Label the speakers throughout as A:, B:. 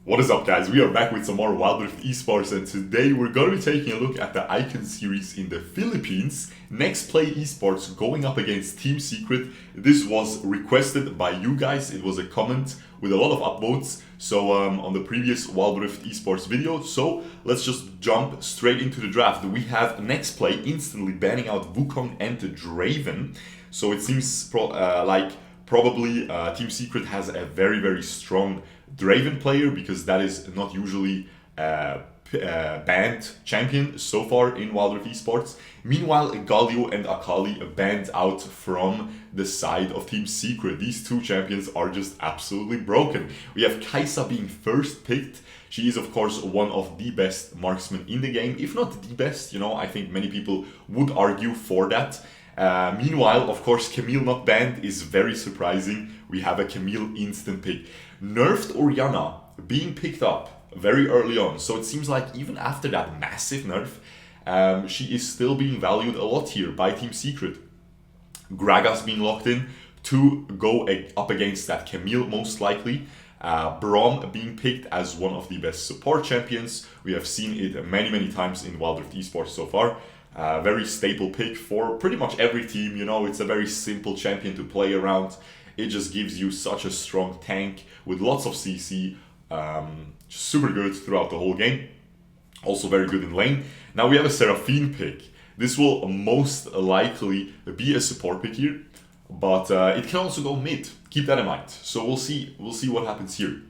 A: What is up, guys? We are back with some more Wild Rift Esports, and today we're going to be taking a look at the Icon series in the Philippines. Next Play Esports going up against Team Secret. This was requested by you guys. It was a comment with a lot of upvotes. So on the previous Wild Rift Esports video. So let's just jump straight into the draft. We have Next Play instantly banning out Wukong and Draven. So it seems probably Team Secret has a very strong Draven player, because that is not usually banned champion so far in Wild Rift Esports. Meanwhile, Galio and Akali banned out from the side of Team Secret. These two champions are just absolutely broken. We have Kai'Sa being first picked. She is, of course, one of the best marksmen in the game, if not the best. You know, I think many people would argue for that. Meanwhile, of course, Camille not banned is very surprising. We have a Camille instant pick. Nerfed Orianna being picked up very early on. So it seems like even after that massive nerf, she is still being valued a lot here by Team Secret. Gragas being locked in to go up against that Camille most likely. Braum being picked as one of the best support champions. We have seen it many times in Wild Rift Esports so far. Very staple pick for pretty much every team. You know, it's a very simple champion to play around. It just gives you such a strong tank with lots of CC. Super good throughout the whole game. Also very good in lane. Now we have a Seraphine pick. This will most likely be a support pick here, but it can also go mid. Keep that in mind. So we'll see what happens here.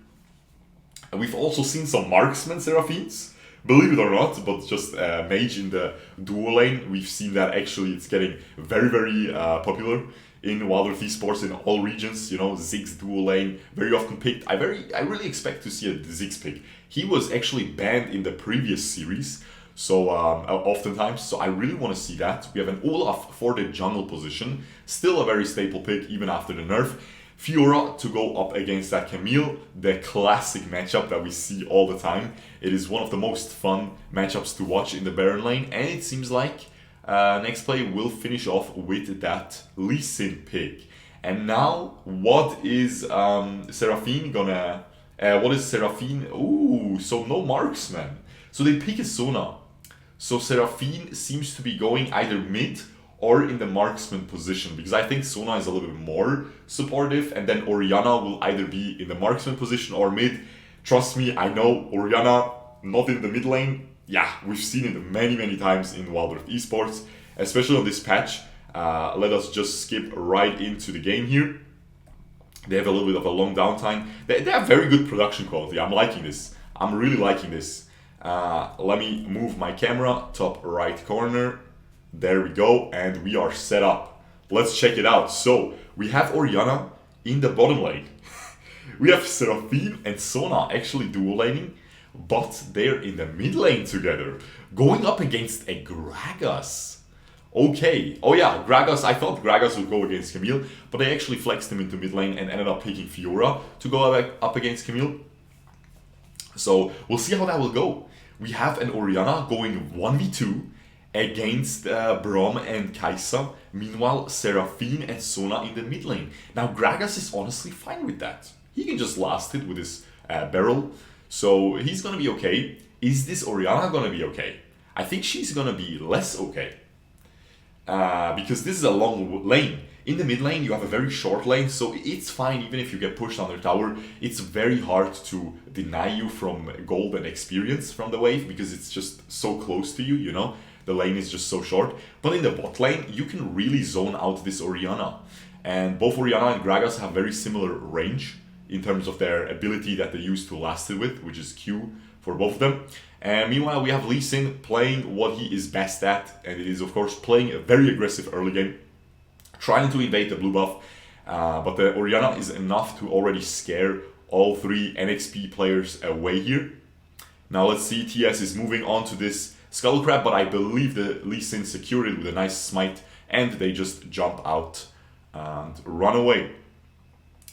A: And we've also seen some marksman Seraphines. Believe it or not, but just mage in the duo lane. We've seen that actually it's getting very popular in Wild Rift Esports in all regions. You know, Ziggs duo lane, very often picked. I really expect to see a Ziggs pick. He was actually banned in the previous series, so oftentimes. So I really want to see that. We have an Olaf for the jungle position. Still a very staple pick even after the nerf. Fiora to go up against that Camille, the classic matchup that we see all the time. It is one of the most fun matchups to watch in the Baron lane, and it seems like Next Play will finish off with that Lee Sin pick. And now, what is Seraphine gonna... what is Seraphine... Ooh, so no marksman. So they pick a Sona. So Seraphine seems to be going either mid or in the marksman position, because I think Sona is a little bit more supportive, and then Orianna will either be in the marksman position or mid. Trust me, I know Orianna not in the mid lane. Yeah, we've seen it many times in Wild Rift Esports, especially on this patch. Let us just skip right into the game here. They have a little bit of a long downtime. They have very good production quality. I'm liking this. I'm really liking this. Let me move my camera, top right corner. There we go, and we are set up. Let's check it out. So, we have Orianna in the bottom lane. We have Seraphine and Sona actually dual laning, but they're in the mid lane together, going up against a Gragas. Okay. Oh yeah, Gragas. I thought Gragas would go against Camille, but they actually flexed him into mid lane and ended up picking Fiora to go up against Camille. So, we'll see how that will go. We have an Orianna going 1v2 against Braum and Kai'Sa. Meanwhile, Seraphine and Sona in the mid lane. Now, Gragas is honestly fine with that. He can just last it with his barrel. So, he's gonna be okay. Is this Orianna gonna be okay? I think she's gonna be less okay. Because this is a long lane. In the mid lane, you have a very short lane, so it's fine even if you get pushed under tower. It's very hard to deny you from gold and experience from the wave, because it's just so close to you, you know? The lane is just so short. But in the bot lane, you can really zone out this Orianna. And both Orianna and Gragas have very similar range in terms of their ability that they use to last it with, which is Q for both of them. And meanwhile, we have Lee Sin playing what he is best at, and it is, of course, playing a very aggressive early game, trying to invade the blue buff. But the Orianna is enough to already scare all three NXP players away here. Now let's see, TS is moving on to this Skull Crab, but I believe the Lee Sin secured it with a nice smite, and they just jump out and run away.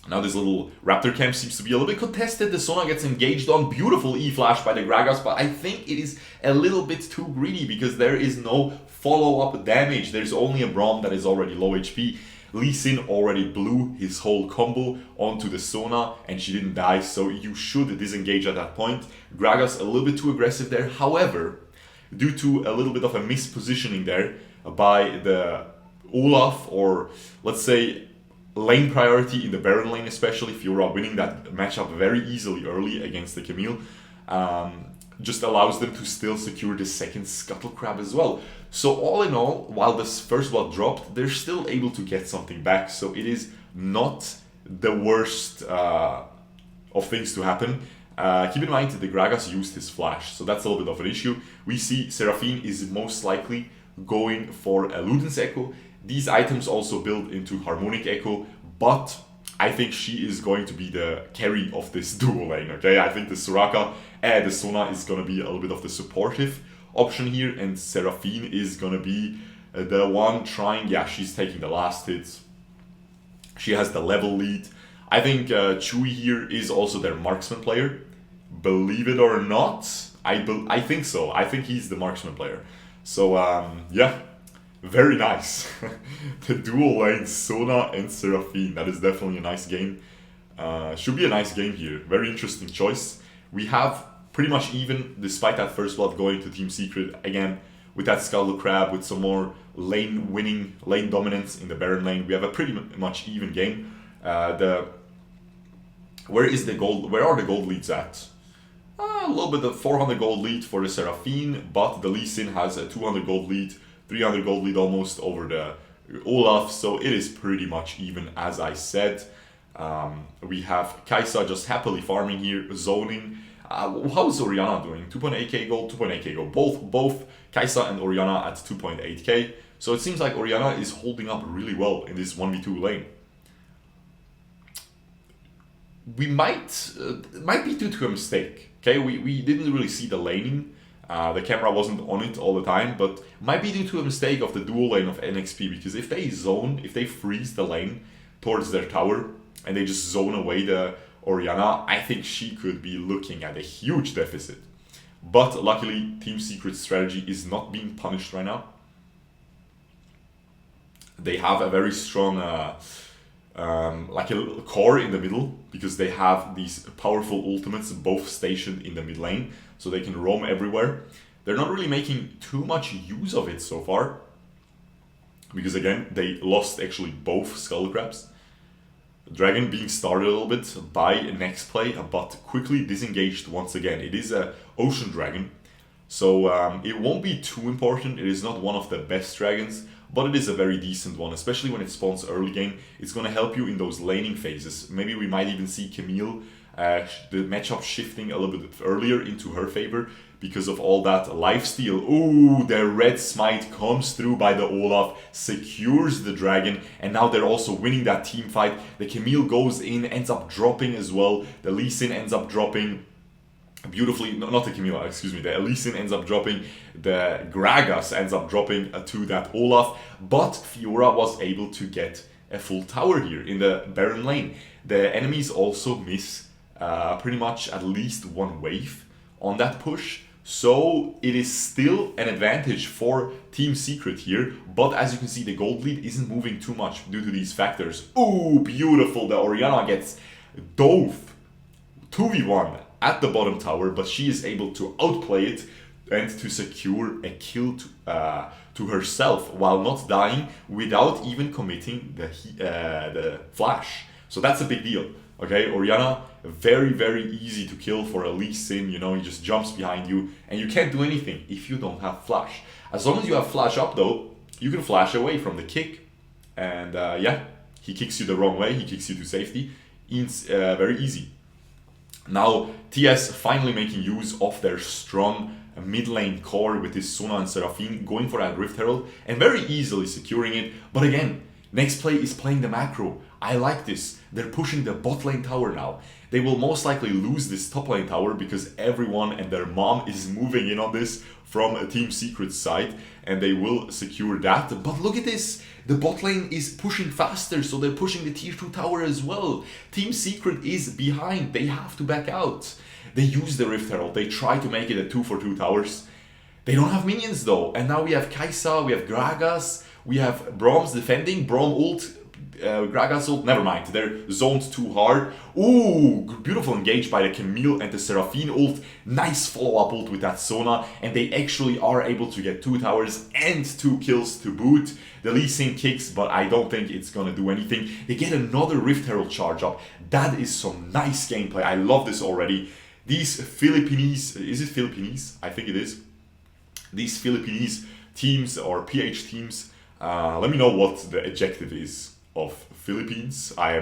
A: Now this little Raptor camp seems to be a little bit contested. The Sona gets engaged on. Beautiful E-flash by the Gragas, but I think it is a little bit too greedy, because there is no follow-up damage. There's only a Braum that is already low HP. Lee Sin already blew his whole combo onto the Sona and she didn't die, so you should disengage at that point. Gragas a little bit too aggressive there, however, due to a little bit of a mispositioning there by the Olaf, or let's say lane priority in the Baron lane, especially if you're winning that matchup very easily early against the Camille, just allows them to still secure the second Scuttle Crab as well. So all in all, while this first blood dropped, they're still able to get something back, so it is not the worst of things to happen. Keep in mind the Gragas used his flash, so that's a little bit of an issue. We see Seraphine is most likely going for a Luden's Echo. These items also build into Harmonic Echo, but I think she is going to be the carry of this duo lane, okay? I think the Soraka and the Sona is going to be a little bit of the supportive option here, and Seraphine is going to be the one trying, yeah, she's taking the last hits. She has the level lead. I think Chewy here is also their marksman player. Believe it or not, I think so. I think he's the marksman player. So, yeah. Very nice. The dual lane Sona and Seraphine. That is definitely a nice game. Should be a nice game here. Very interesting choice. We have pretty much even, despite that first blood going to Team Secret, again, with that Scuttle Crab, with some more lane winning, lane dominance in the Baron lane, we have a pretty much even game. Where is the gold? Where are the gold leads at? A little bit of 400 gold lead for the Seraphine, but the Lee Sin has a 200 gold lead. 300 gold lead almost over the Olaf, so it is pretty much even, as I said. We have Kai'Sa just happily farming here, zoning. How's Orianna doing? 2.8k gold, 2.8k gold. Both Kai'Sa and Orianna at 2.8k. So it seems like Orianna is holding up really well in this 1v2 lane. We might be due to a mistake. Okay, we didn't really see the laning. The camera wasn't on it all the time, but might be due to a mistake of the dual lane of NXP, because if they zone, if they freeze the lane towards their tower and they just zone away the Orianna, I think she could be looking at a huge deficit. But luckily, Team Secret's strategy is not being punished right now. They have a very strong like a little core in the middle, because they have these powerful ultimates both stationed in the mid lane, so they can roam everywhere. They're not really making too much use of it so far, because again, they lost actually both Scuttle Crabs. Dragon being started a little bit by next play, but quickly disengaged once again. It is a Ocean Dragon, so it won't be too important. It is not one of the best dragons, but it is a very decent one, especially when it spawns early game. It's going to help you in those laning phases. Maybe we might even see Camille, the matchup shifting a little bit earlier into her favor because of all that lifesteal. Ooh, the red smite comes through by the Olaf, secures the dragon, and now they're also winning that team fight. The Camille goes in, ends up dropping as well. The Lee Sin ends up dropping beautifully, not the Camille, excuse me, the Lee Sin ends up dropping, the Gragas ends up dropping to that Olaf, but Fiora was able to get a full tower here in the Baron lane. The enemies also miss pretty much at least one wave on that push, so it is still an advantage for Team Secret here, but as you can see, the gold lead isn't moving too much due to these factors. Ooh, beautiful, the Orianna gets dove 2v1 at the bottom tower, but she is able to outplay it and to secure a kill to herself while not dying without even committing the flash. So that's a big deal. Okay, Orianna, very, very easy to kill for a Lee Sin. You know, he just jumps behind you and you can't do anything if you don't have flash. As long as you have flash up though, you can flash away from the kick, and yeah, he kicks you the wrong way, he kicks you to safety. It's very easy. Now, TS finally making use of their strong mid lane core with this Sona and Seraphine, going for that Rift Herald and very easily securing it. But again, next play is playing the macro. I like this. They're pushing the bot lane tower now. They will most likely lose this top lane tower because everyone and their mom is moving in on this from a Team Secret side, and they will secure that. But look at this. The bot lane is pushing faster, so they're pushing the tier 2 tower as well. Team Secret is behind. They have to back out. They use the Rift Herald. They try to make it a 2-for-2 towers. They don't have minions though. And now we have Kai'Sa, we have Gragas, we have Braum's defending. Braum ult Gragas ult, never mind, they're zoned too hard. Ooh, beautiful engage by the Camille and the Seraphine ult. Nice follow-up ult with that Sona, and they actually are able to get 2 towers and 2 kills to boot. The Lee Sin kicks, but I don't think it's gonna do anything. They get another Rift Herald charge up. That is some nice gameplay. I love this already. These Philippines, is it Philippines? I think it is. These Philippines teams or PH teams, let me know what the adjective is of Philippines. I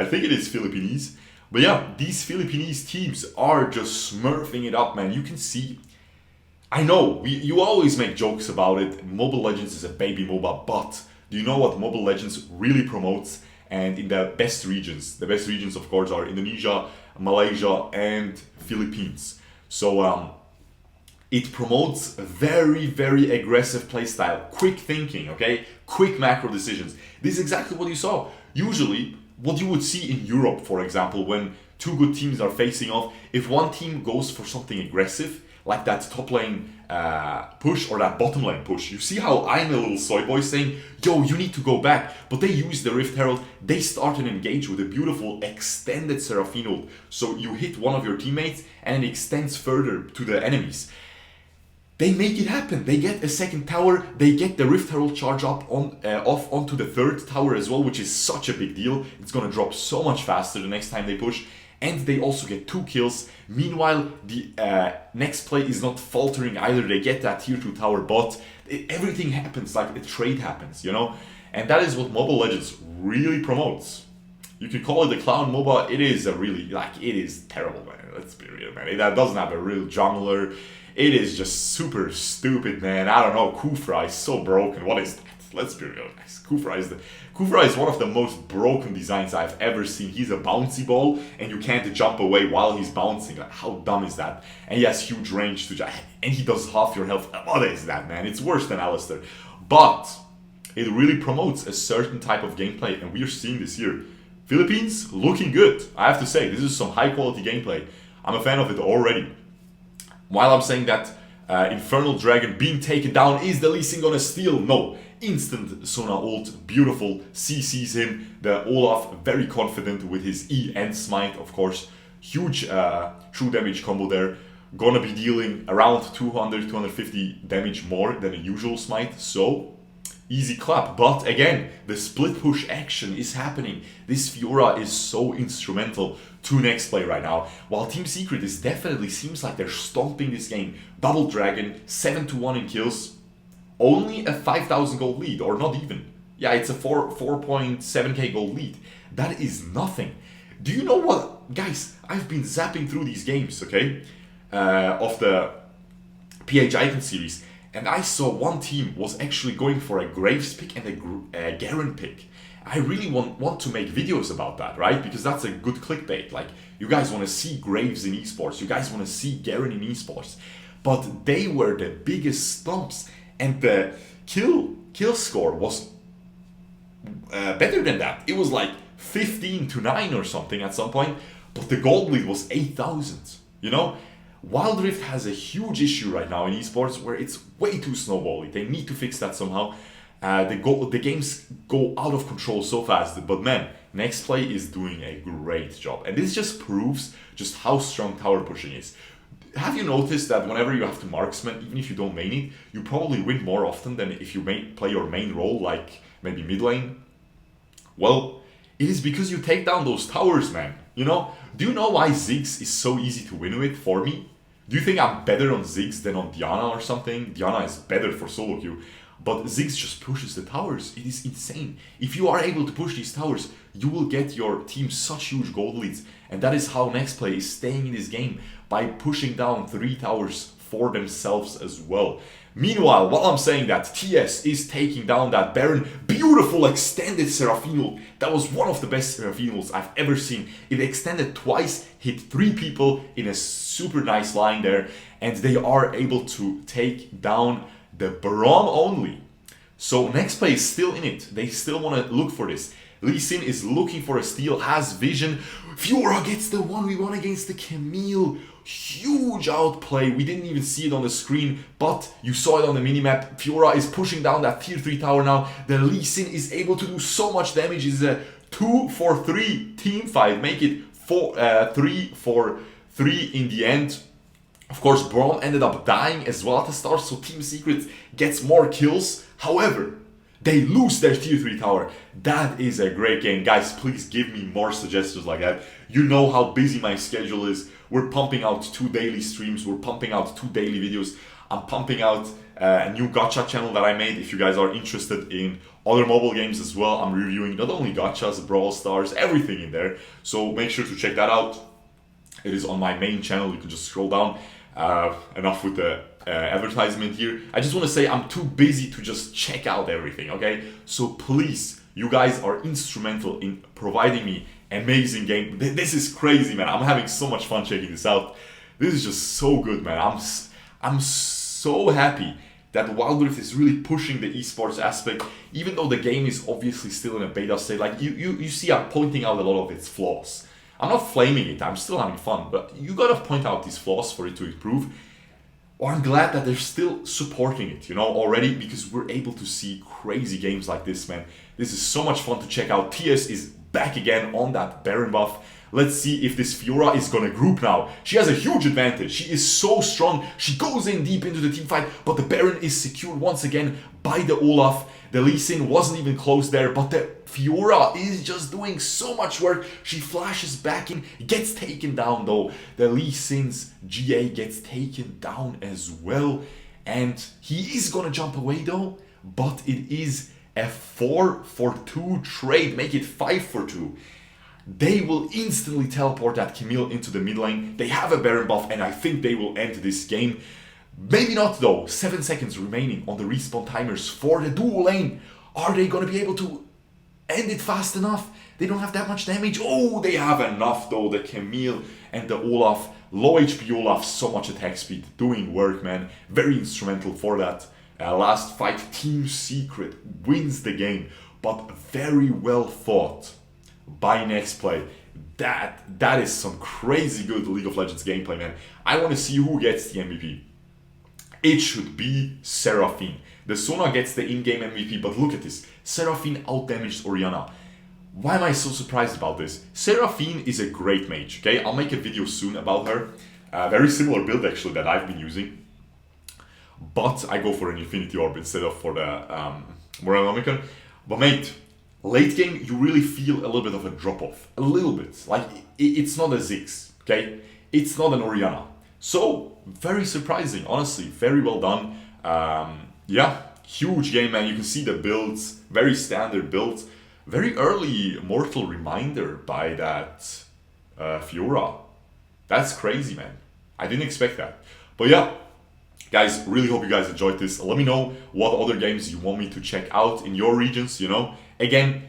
A: think it is Philippines. But yeah, these Philippines teams are just smurfing it up, man. You can see, I know, you always make jokes about it. Mobile Legends is a baby MOBA, but do you know what Mobile Legends really promotes? And in the best regions of course are Indonesia, Malaysia and Philippines. So it promotes a very, very aggressive playstyle, quick thinking, okay? Quick macro decisions. This is exactly what you saw. Usually, what you would see in Europe, for example, when 2 good teams are facing off, if one team goes for something aggressive, like that top lane push or that bottom lane push, you see how I'm a little soy boy saying, yo, you need to go back. But they use the Rift Herald, they start and engage with a beautiful extended Seraphine ult. So you hit one of your teammates and it extends further to the enemies. They make it happen. They get a second tower. They get the Rift Herald charge up off onto the 3rd tower as well, which is such a big deal. It's gonna drop so much faster the next time they push. And they also get 2 kills. Meanwhile, the next play is not faltering either. They get that tier 2 tower, but everything happens like a trade happens, you know? And that is what Mobile Legends really promotes. You could call it the clown MOBA. It is a really, it is terrible, man. Let's be real, man. It doesn't have a real jungler. It is just super stupid, man. I don't know. Kufra is so broken. What is that? Let's be real, guys. Kufra is one of the most broken designs I've ever seen. He's a bouncy ball, and you can't jump away while he's bouncing. Like, how dumb is that? And he has huge range to jump, and he does half your health. What is that, man? It's worse than Alistair. But it really promotes a certain type of gameplay, and we are seeing this here. Philippines looking good. I have to say, this is some high quality gameplay. I'm a fan of it already. While I'm saying that Infernal Dragon being taken down, is the Lee Sin gonna steal? No. Instant Sona ult, beautiful, CCs him. The Olaf very confident with his E and smite, of course. Huge true damage combo there. Gonna be dealing around 200-250 damage more than a usual smite, so easy clap. But again, the split push action is happening. This Fiora is so instrumental to next play right now. While Team Secret is definitely seems like they're stomping this game. Double Dragon, 7-1 in kills. Only a 5,000 gold lead, or not even. Yeah, it's a 4.7k gold lead. That is nothing. Do you know what? Guys, I've been zapping through these games, okay? Of the PH Icon series. And I saw one team was actually going for a Graves pick and a Garen pick. I really want to make videos about that, right? Because that's a good clickbait. Like, you guys want to see Graves in esports. You guys want to see Garen in esports. But they were the biggest stumps. And the kill score was better than that. It was like 15-9 or something at some point. But the gold lead was 8,000, you know? Wild Rift has a huge issue right now in esports where it's way too snowbally. They need to fix that somehow. The games go out of control so fast. But man, Next Play is doing a great job. And this just proves just how strong tower pushing is. Have you noticed that whenever you have to marksman, even if you don't main it, you probably win more often than if you play your main role, like maybe mid lane? Well, it is because you take down those towers, man. You know? Do you know why Ziggs is so easy to win with for me? Do you think I'm better on Ziggs than on Diana or something? Diana is better for solo queue. But Ziggs just pushes the towers. It is insane. If you are able to push these towers, you will get your team such huge gold leads. And that is how Next Play is staying in this game, by pushing down 3 towers for themselves as well. Meanwhile, while I'm saying that, TS is taking down that Baron. Beautiful extended Seraphine ult. That was one of the best Seraphine ults I've ever seen. It extended twice, hit 3 people in a super nice line there, and they are able to take down the Braum only. So Next Play is still in it. They still want to look for this. Lee Sin is looking for a steal, has vision. Fiora gets the 1v1 against the Camille. Huge outplay. We didn't even see it on the screen, but you saw it on the minimap. Fiora is pushing down that tier 3 tower now. The Lee Sin is able to do so much damage. It's a 2-for-3 team fight. Make it 3-for-3 in the end. Of course, Braum ended up dying as well at the start, so Team Secret gets more kills. However, they lose their tier 3 tower. That is a great game. Guys, please give me more suggestions like that. You know how busy my schedule is. We're pumping out 2 daily streams. We're pumping out 2 daily videos. I'm pumping out a new gacha channel that I made. If you guys are interested in other mobile games as well, I'm reviewing not only gachas, Brawl Stars, everything in there. So make sure to check that out. It is on my main channel. You can just scroll down. Enough with the advertisement here. I just want to say I'm too busy to just check out everything, okay? So please, you guys are instrumental in providing me amazing game. This is crazy, man. I'm having so much fun checking this out. This is just so good, man. I'm so happy that Wild Rift is really pushing the esports aspect, even though the game is obviously still in a beta state. Like you see, I'm pointing out a lot of its flaws. I'm not flaming it, I'm still having fun, but you gotta point out these flaws for it to improve. Or I'm glad that they're still supporting it, you know, already, because we're able to see crazy games like this, man. This is so much fun to check out. TS is back again on that Baron buff. Let's see if this Fiora is gonna group now. She has a huge advantage. She is so strong. She goes in deep into the team fight, but the Baron is secured once again by the Olaf. The Lee Sin wasn't even close there, but the Fiora is just doing so much work. She flashes back in, gets taken down though. The Lee Sin's GA gets taken down as well. And he is gonna jump away though, but it is a 4-for-2 trade, make it 5-for-2. They will instantly teleport that Camille into the mid lane. They have a Baron buff, and I think they will end this game. Maybe not though. 7 seconds remaining on the respawn timers for the dual lane. Are they going to be able to end it fast enough? They don't have that much damage. Oh, they have enough though. The Camille and the Olaf. Low HP Olaf, so much attack speed. Doing work, man. Very instrumental for that. Last fight, Team Secret wins the game. But very well fought by Next Play. That is some crazy good League of Legends gameplay, man. I want to see who gets the MVP. It should be Seraphine. The Sona gets the in-game MVP, but look at this. Seraphine outdamaged Orianna. Why am I so surprised about this? Seraphine is a great mage, okay? I'll make a video soon about her. Very similar build actually that I've been using. But I go for an Infinity Orb instead of for the Morelomicon. But mate, late game, you really feel a little bit of a drop-off. A little bit. Like, it's not a Ziggs, okay? It's not an Orianna. So, very surprising, honestly. Very well done. Yeah, huge game, man. You can see the builds. Very standard builds. Very early Mortal Reminder by that Fiora. That's crazy, man. I didn't expect that. But yeah, guys, really hope you guys enjoyed this. Let me know what other games you want me to check out in your regions, you know. Again,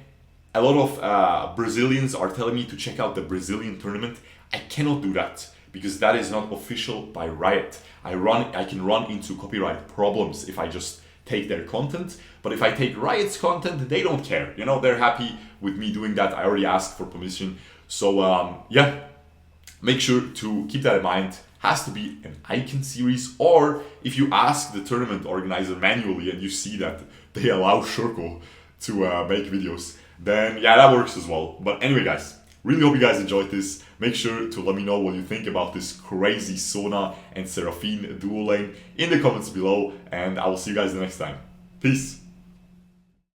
A: a lot of Brazilians are telling me to check out the Brazilian tournament. I cannot do that because that is not official by Riot. I can run into copyright problems if I just take their content. But if I take Riot's content, they don't care. You know, they're happy with me doing that. I already asked for permission. So yeah, make sure to keep that in mind. Has to be an Icon series, or if you ask the tournament organizer manually and you see that they allow shurkou to make videos, then yeah, that works as well. But anyway, guys, really hope you guys enjoyed this. Make sure to let me know what you think about this crazy Sona and Seraphine dual lane in the comments below, and I will see you guys the next time. Peace.